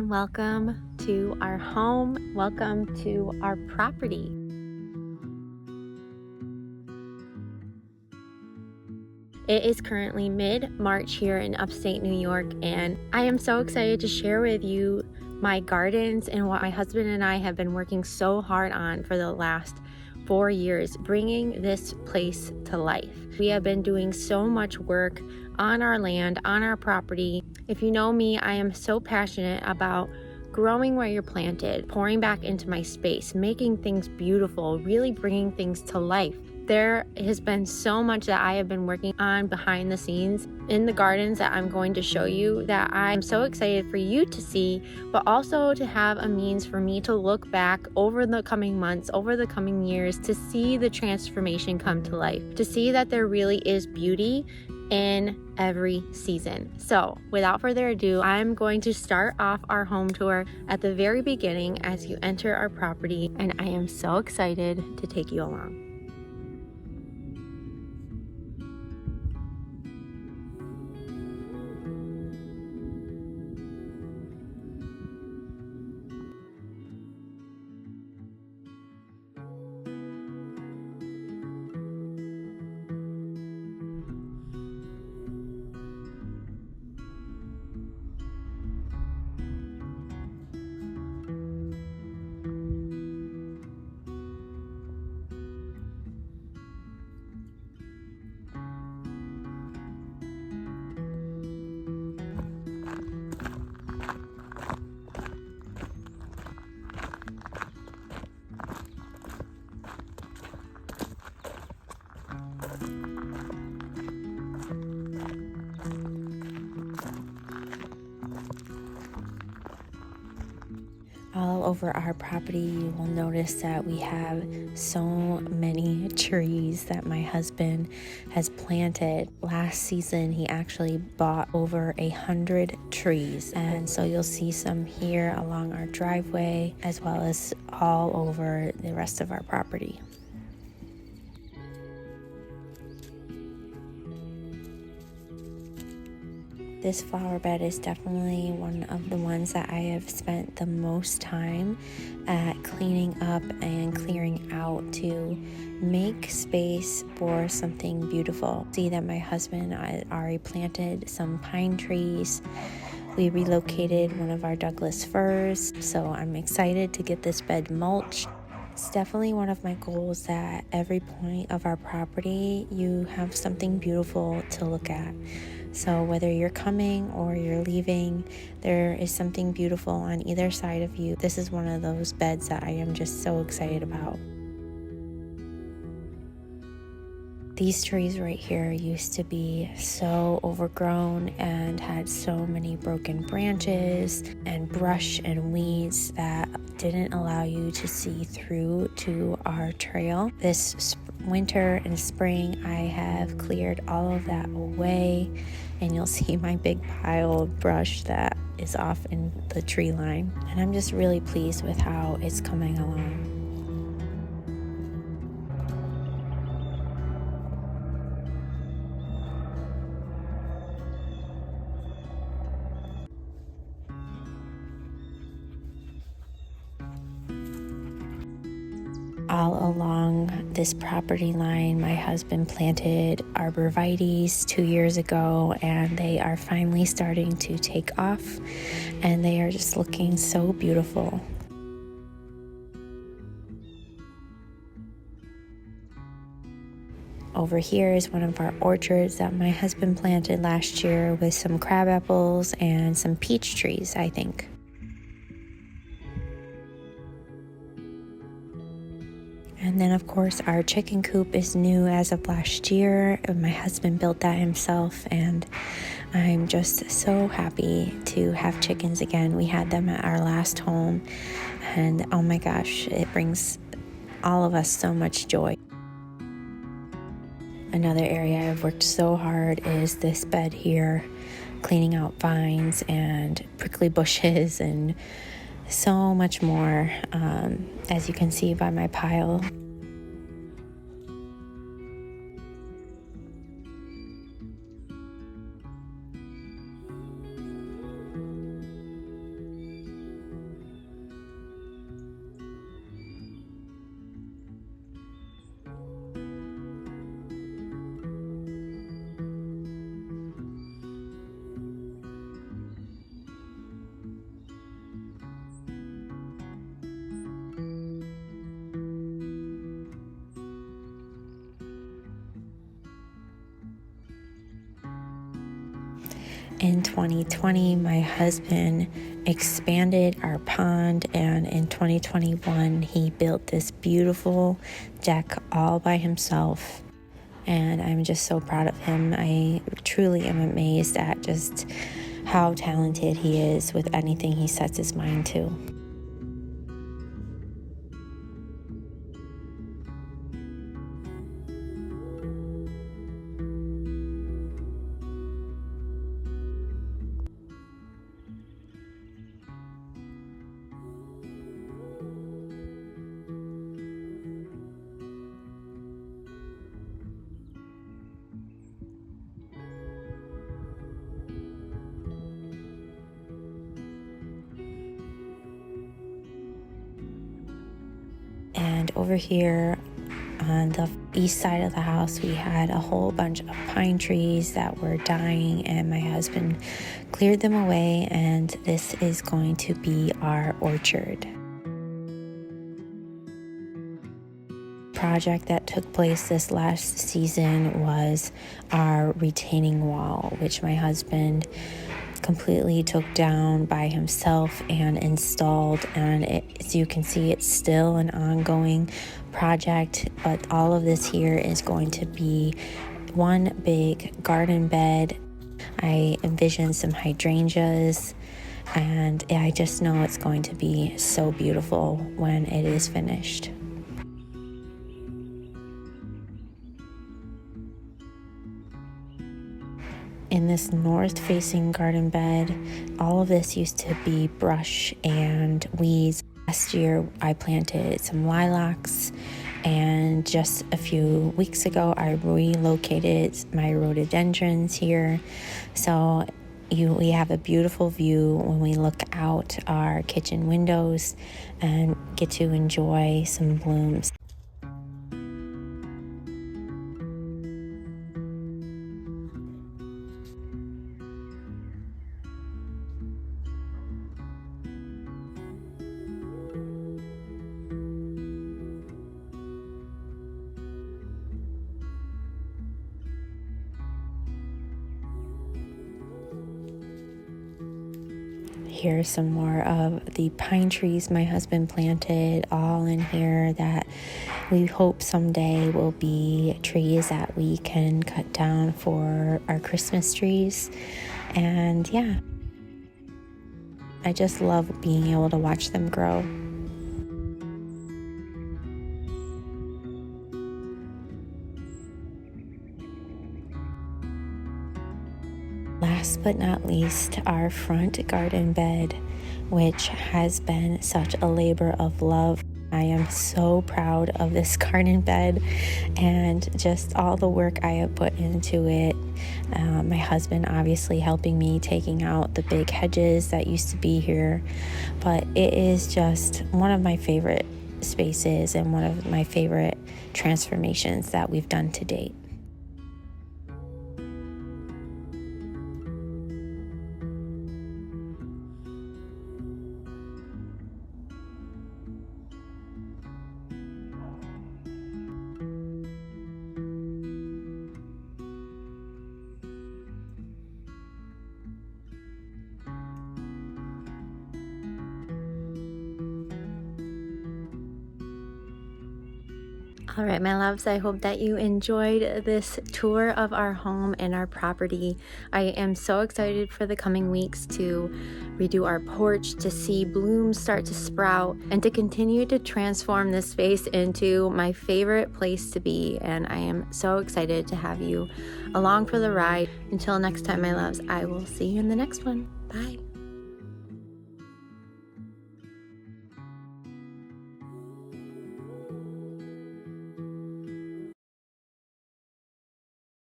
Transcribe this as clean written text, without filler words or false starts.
and welcome to our home. Welcome to our property. It is currently mid-March here in upstate New York, and I am so excited to share with you my gardens and what my husband and I have been working so hard on for the last 4 years, bringing this place to life. We have been doing so much work on our land, on our property. If you know me, I am so passionate about growing where you're planted, pouring back into my space, making things beautiful, really bringing things to life. There has been so much that I have been working on behind the scenes in the gardens that I'm going to show you that I'm so excited for you to see, but also to have a means for me to look back over the coming months, over the coming years, to see the transformation come to life, to see that there really is beauty in every season. So without further ado, I'm going to start off our home tour at the very beginning as you enter our property, and I am so excited to take you along. All over our property, you will notice that we have so many trees that my husband has planted. Last season, he actually bought over 100 trees. And so you'll see some here along our driveway, as well as all over the rest of our property. This flower bed is definitely one of the ones that I have spent the most time at cleaning up and clearing out to make space for something beautiful. See that my husband already planted some pine trees. We relocated one of our Douglas firs, so I'm excited to get this bed mulched. It's definitely one of my goals that every point of our property, you have something beautiful to look at. So whether you're coming or you're leaving, there is something beautiful on either side of you. This is one of those beds that I am just so excited about. These trees right here used to be so overgrown and had so many broken branches and brush and weeds that didn't allow you to see through to our trail. This winter and spring, I have cleared all of that away, and you'll see my big pile of brush that is off in the tree line. And I'm just really pleased with how it's coming along. All along this property line, my husband planted arborvitaes 2 years ago, and they are finally starting to take off, and they are just looking so beautiful. Over here is one of our orchards that my husband planted last year with some crab apples and some peach trees, I think. And then, of course, our chicken coop is new as of last year. My husband built that himself, and I'm just so happy to have chickens again. We had them at our last home, and oh my gosh, it brings all of us so much joy. Another area I've worked so hard is this bed here, cleaning out vines and prickly bushes and so much more, as you can see by my pile. In 2020, my husband expanded our pond, and in 2021, he built this beautiful deck all by himself. And I'm just so proud of him. I truly am amazed at just how talented he is with anything he sets his mind to. And over here on the east side of the house, we had a whole bunch of pine trees that were dying, and my husband cleared them away, and this is going to be our orchard. Project that took place this last season was our retaining wall, which my husband completely took down by himself and installed, and as you can see, it's still an ongoing project, but all of this here is going to be one big garden bed. I envision some hydrangeas, and I just know it's going to be so beautiful when it is finished. In this north-facing garden bed, all of this used to be brush and weeds. Last year, I planted some lilacs, and just a few weeks ago, I relocated my rhododendrons here. So we have a beautiful view when we look out our kitchen windows and get to enjoy some blooms. Here's some more of the pine trees my husband planted all in here that we hope someday will be trees that we can cut down for our Christmas trees. And yeah, I just love being able to watch them grow. Last but not least, our front garden bed, which has been such a labor of love. I am so proud of this garden bed and just all the work I have put into it. My husband obviously helping me taking out the big hedges that used to be here, but it is just one of my favorite spaces and one of my favorite transformations that we've done to date. All right, my loves, I hope that you enjoyed this tour of our home and our property. I am so excited for the coming weeks to redo our porch, to see blooms start to sprout, and to continue to transform this space into my favorite place to be. And I am so excited to have you along for the ride. Until next time, my loves, I will see you in the next one. Bye.